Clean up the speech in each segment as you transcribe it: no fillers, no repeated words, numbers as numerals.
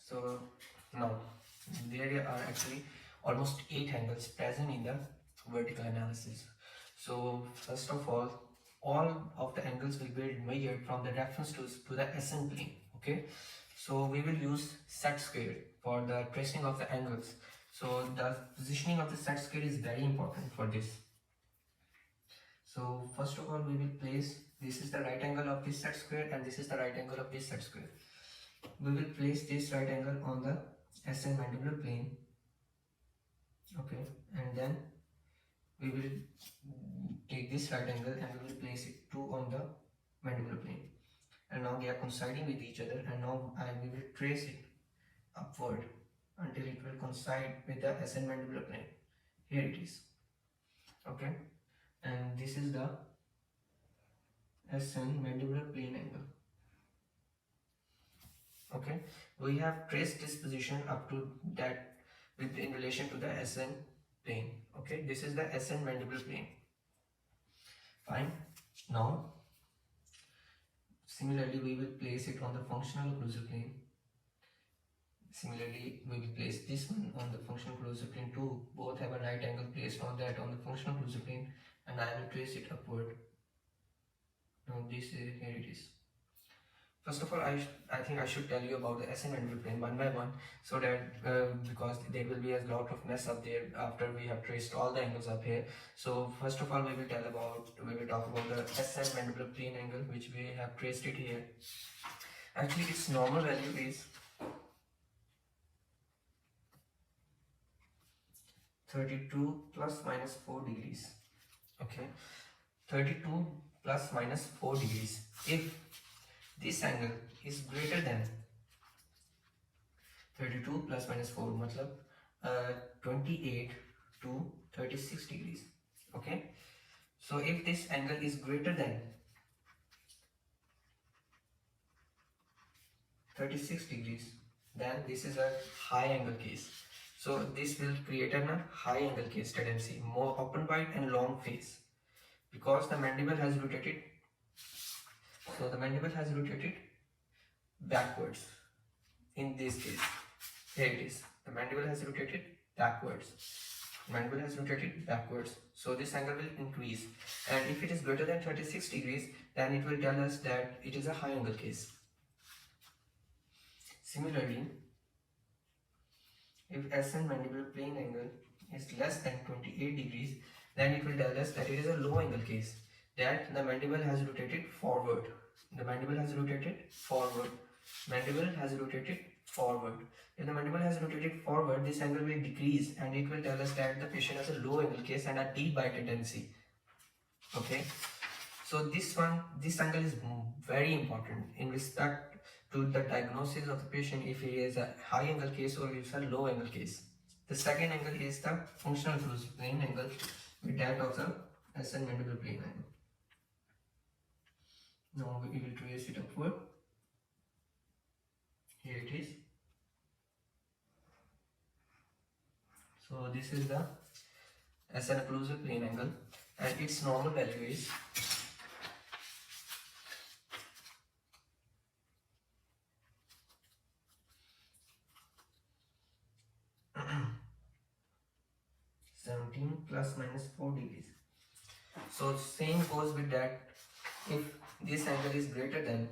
So now there are actually almost 8 angles present in the vertical analysis. So first of all of the angles will be measured from the reference to the SN plane. Okay, so we will use set square for the tracing of the angles. So the positioning of the set square is very important for this. So first of all we will place, this is the right angle of this set square and this is the right angle of this set square. We will place this right angle on the SN mandibular plane. Okay, and then we will take this right angle and we will place it too on the mandibular plane, and now they are coinciding with each other, and now we will trace it upward until it will coincide with the SN mandibular plane. Here it is. Okay, and this is the SN mandibular plane angle. Okay, we have traced this position up to that with in relation to the SN plane. Okay, this is the SN mandibular plane. Fine. Now similarly we will place it on the functional occlusal plane. Similarly we will place this one on the functional occlusal plane too. Both have a right angle placed on that on the functional occlusal plane, and I will trace it upward. Now this is, here it is. First of all, I think I should tell you about the SN mandibular plane one by one, so that because there will be a lot of mess up there after we have traced all the angles up here. So first of all, we will talk about the SN mandibular plane angle, which we have traced it here. Actually, its normal value is 32 plus minus 4 degrees. Okay, 32 plus minus 4 degrees. If this angle is greater than 32 plus minus 4, matlab 28 to 36 degrees. Okay, so if this angle is greater than 36 degrees, then this is a high angle case. So this will create a high angle case tendency, more open wide and long face, because the mandible has rotated. So the mandible has rotated backwards. In this case, here it is. The mandible has rotated backwards. Mandible has rotated backwards. So this angle will increase. And if it is greater than 36 degrees, then it will tell us that it is a high angle case. Similarly, if SN mandibular plane angle is less than 28 degrees, then it will tell us that it is a low angle case, that the mandible has rotated forward. The mandible has rotated forward. Mandible has rotated forward. If the mandible has rotated forward, this angle will decrease and it will tell us that the patient has a low angle case and a deep bite tendency. Okay, so this angle is very important in respect to the diagnosis of the patient, if he is a high angle case or if it's a low angle case. The second angle is the functional occlusal plane angle with that of the SN mandibular plane angle. Now we will trace it upward. Here it is. So this is the SN occlusal plane angle, and its normal value is 17 plus minus 4 degrees. So same goes with that. If this angle is greater than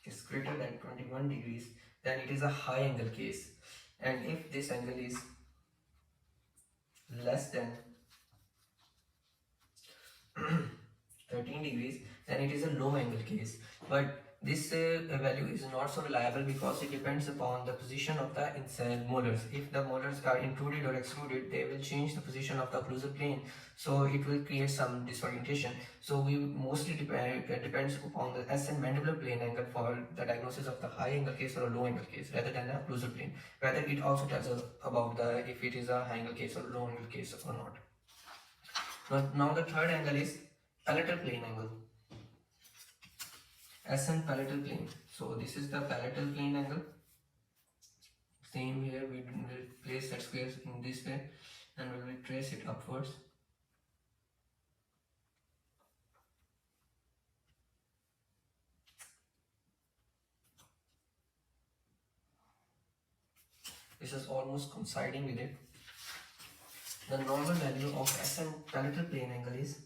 21 degrees, then it is a high angle case. And if this angle is less than 13 degrees, then it is a low angle case. But this value is not so reliable because it depends upon the position of the molars. If the molars are intruded or extruded, they will change the position of the occlusal plane, so it will create some disorientation. So we mostly depends upon the SN mandibular plane angle for the diagnosis of the high angle case or a low angle case, rather than the occlusal plane. Whether it also tells us about if it is a high angle case or low angle case or not. Now the third angle is palatal plane angle. SN palatal plane. So this is the palatal plane angle. Same here, we will place set squares in this way and we will trace it upwards. This is almost coinciding with it. The normal value of SN palatal plane angle is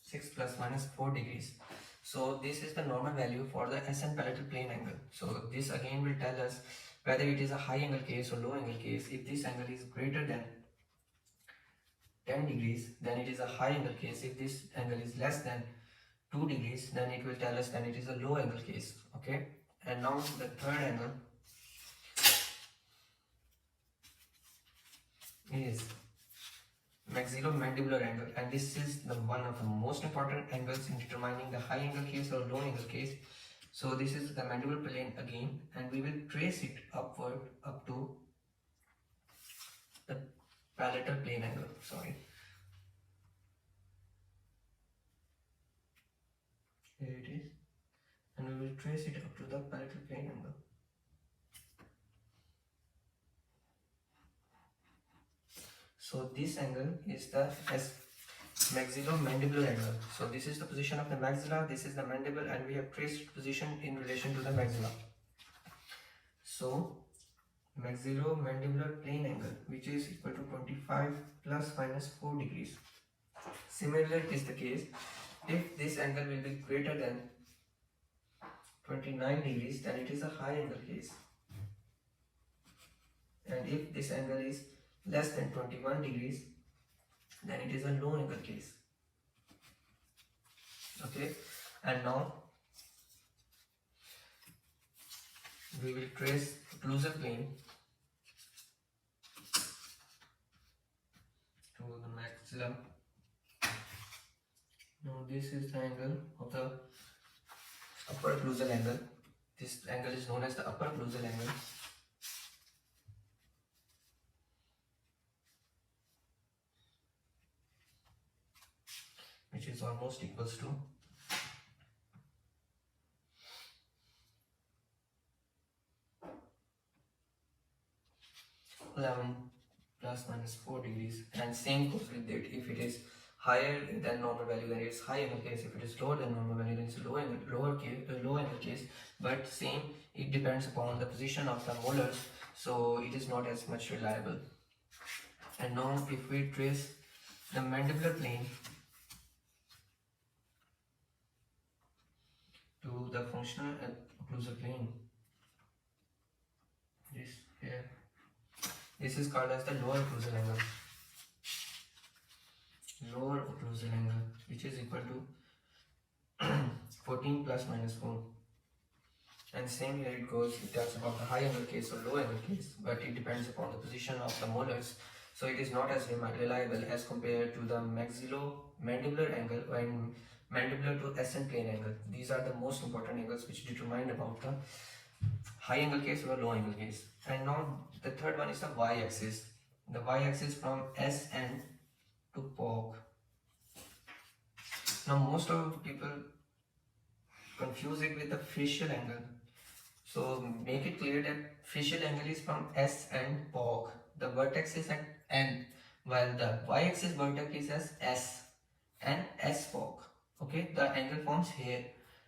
6 plus minus 4 degrees. So this is the normal value for the SN palatal plane angle. So this again will tell us whether it is a high angle case or low angle case. If this angle is greater than 10 degrees, then it is a high angle case. If this angle is less than 2 degrees, then it will tell us that it is a low angle case. Okay, and now the third angle is maxillomandibular angle, and this is the one of the most important angles in determining the high angle case or low angle case. So this is the mandibular plane again, and we will trace it upward up to the palatal plane angle. Sorry, here it is, and we will trace it up to the palatal plane angle. So this angle is the maxillomandibular angle. So this is the position of the maxilla, this is the mandible, and we have traced position in relation to the maxilla. So maxillomandibular plane angle, which is equal to 25 plus minus 4 degrees. Similarly, it is the case if this angle will be greater than 29 degrees, then it is a high angle case. And if this angle is less than 21 degrees, then it is a low angle case. Okay, and now we will trace occlusal plane to the maxilla. Now this is the angle of the upper occlusal angle. This angle is known as the upper occlusal angle. Which is almost equals to 11 plus minus 4 degrees, and same goes with it. If it is higher than normal value, then it is high angle case. If it is lower than normal value, then it's low angle case. But same, it depends upon the position of the molars, so it is not as much reliable. And now if we trace the mandibular plane to the functional occlusal plane, this here, this is called as the lower occlusal angle. Lower occlusal angle, which is equal to 14 plus minus 4. And same here it goes, it tells about the high angle case or low angle case, but it depends upon the position of the molars, so it is not as reliable as compared to the maxillomandibular angle and mandibular to SN plane angle. These are the most important angles which determine about the high angle case or low angle case. And now the third one is the y-axis. The y-axis from SN to POG. Now most of the people confuse it with the facial angle. So make it clear that facial angle is from S and POG. The vertex is at N, while the y-axis vertex is as S and S POG. Okay, the angle forms here.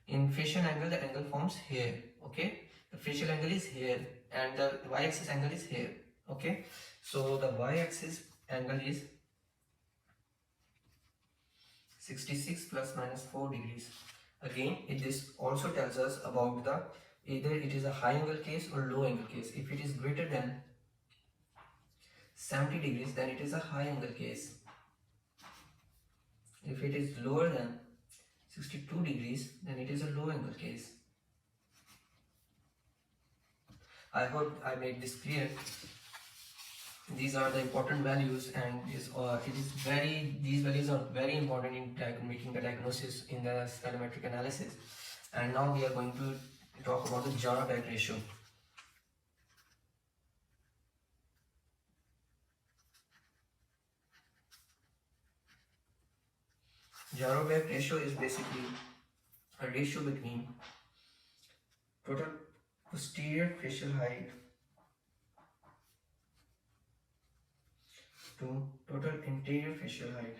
In facial angle, the angle forms here. Okay, the facial angle is here and the y-axis angle is here. Okay, so the y-axis angle is 66 plus minus 4 degrees. Again, this also tells us about the either it is a high angle case or low angle case. If it is greater than 70 degrees, then it is a high angle case. If it is lower than 62 degrees, then it is a low angle case. I hope I made this clear. These are the important values, and these values are very important in making the diagnosis in the cephalometric analysis. And now we are going to talk about the Jarabek ratio. Jarabek ratio is basically a ratio between total posterior facial height to total anterior facial height.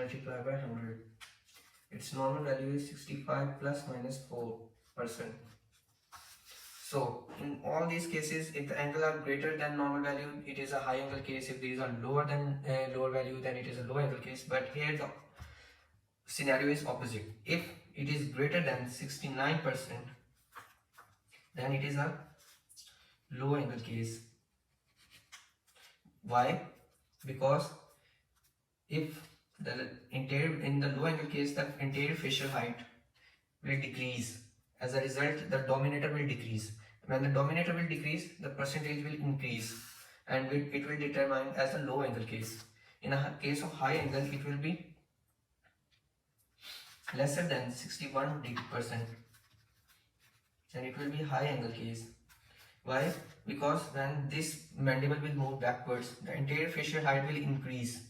multiply by 100. Its normal value is 65 plus minus 4%. So in all these cases, if the angle are greater than normal value, it is a high angle case. If these are lower than lower value, then it is a low angle case. But here the scenario is opposite. If it is greater than 69%, then it is a low angle case. Why? Because if in the low angle case, the anterior facial height will decrease. As a result, the dominator will decrease. When the dominator will decrease, the percentage will increase, and it will determine as a low angle case. In a case of high angle, it will be lesser than 61%, and it will be high angle case. Why? Because when this mandible will move backwards, the anterior facial height will increase.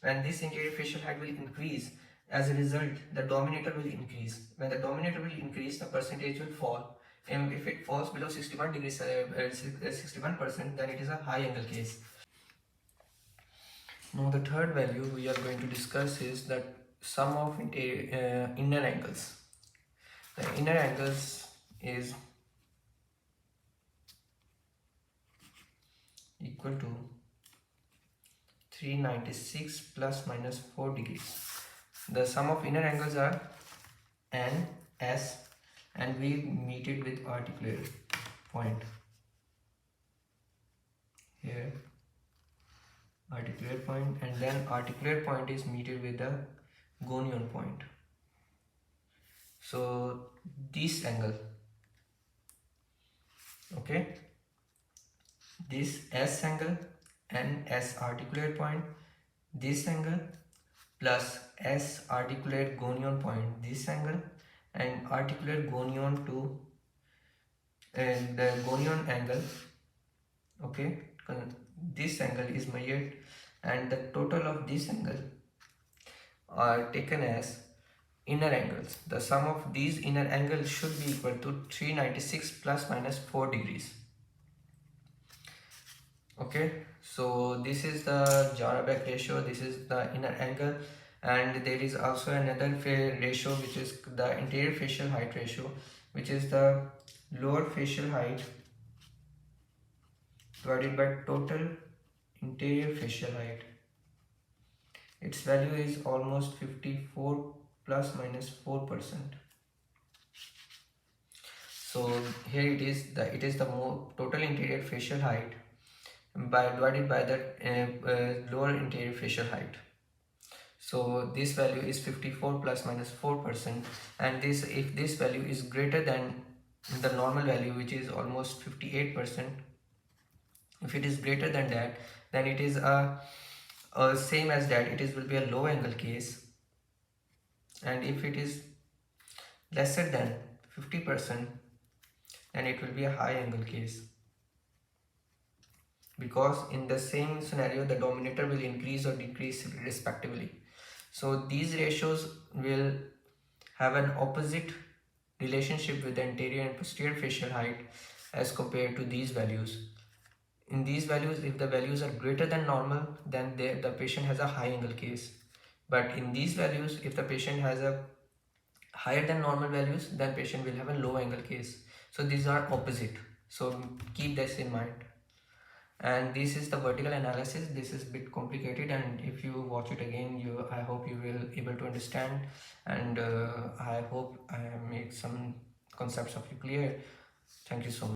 When this anterior facial height will increase, as a result, the dominator will increase. When the dominator will increase, the percentage will fall. And if it falls below 61 degrees, 61%, then it is a high angle case. Now the third value we are going to discuss is the sum of inner angles. The inner angles is equal to 396 plus minus 4 degrees. The sum of inner angles are N, S, and we meet it with articular point. Here, articular point, and then articular point is meted with the gonion point. So this angle, okay, this S angle and S articular point, this angle plus S articulate gonion point, this angle, and articular gonion to the gonion angle, okay, this angle is measured, and the total of this angle are taken as inner angles. The sum of these inner angles should be equal to 396 plus minus 4 degrees. Okay, so this is the Jarabek ratio, this is the inner angle, and there is also another ratio, which is the anterior facial height ratio, which is the lower facial height divided by total interior facial height. Its value is almost 54 plus minus 4%. So here it is the total interior facial height divided by the lower interior facial height. So this value is 54 plus minus 4%, and if this value is greater than the normal value, which is almost 58%, if it is greater than that, then it is same as that, it will be a low angle case. And if it is lesser than 50%, then it will be a high angle case, because in the same scenario the dominator will increase or decrease respectively. So these ratios will have an opposite relationship with the anterior and posterior facial height as compared to these values. In these values, if the values are greater than normal, then the patient has a high angle case. But in these values, if the patient has a higher than normal values, then patient will have a low angle case. So these are opposite. So keep this in mind. And this is the vertical analysis. This is a bit complicated, and if you watch it again, I hope you will able to understand, and I hope I have made some concepts of you clear. Thank you so much.